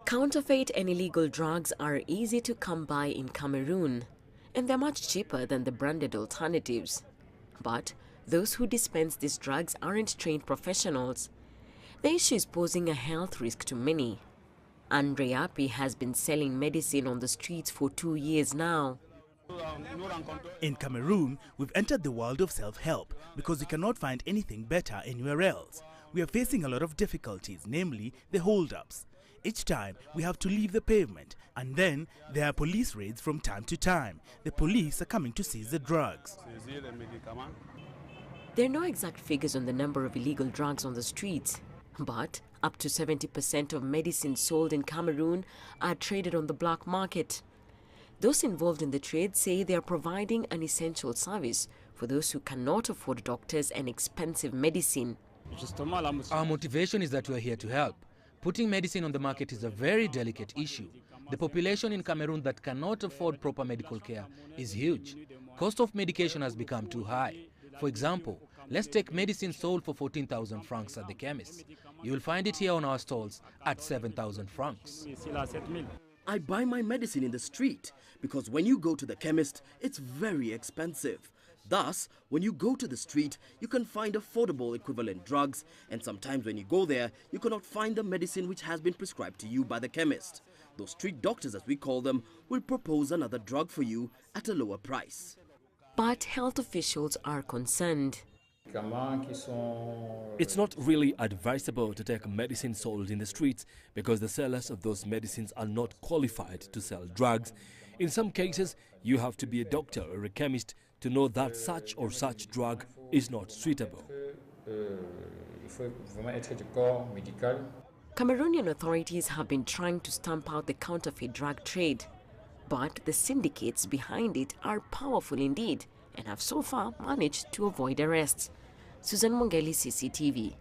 Counterfeit and illegal drugs are easy to come by in Cameroon, and they're much cheaper than the branded alternatives. But those who dispense these drugs aren't trained professionals. The issue is posing a health risk to many. Andre Api has been selling medicine on the streets for 2 years now. In Cameroon, we've entered the world of self-help because we cannot find anything better anywhere else. We are facing a lot of difficulties, namely the hold-ups. Each time we have to leave the pavement, and then there are police raids from time to time. The police are coming to seize the drugs. There are no exact figures on the number of illegal drugs on the streets, but up to 70% of medicines sold in Cameroon are traded on the black market. Those involved in the trade say they are providing an essential service for those who cannot afford doctors and expensive medicine. Our motivation is that we are here to help. Putting medicine on the market is a very delicate issue. The population in Cameroon that cannot afford proper medical care is huge. Cost of medication has become too high. For example, let's take medicine sold for 14,000 francs at the chemist. You will find it here on our stalls at 7,000 francs. I buy my medicine in the street because when you go to the chemist, it's very expensive. Thus, when you go to the street, you can find affordable equivalent drugs, and sometimes when you go there, you cannot find the medicine which has been prescribed to you by the chemist. Those street doctors, as we call them, will propose another drug for you at a lower price. But health officials are concerned. It's not really advisable to take medicine sold in the streets because the sellers of those medicines are not qualified to sell drugs. In some cases, you have to be a doctor or a chemist to know that such or such drug is not suitable. Cameroonian authorities have been trying to stamp out the counterfeit drug trade, but the syndicates behind it are powerful indeed and have so far managed to avoid arrests. Susan Mongeli, CCTV.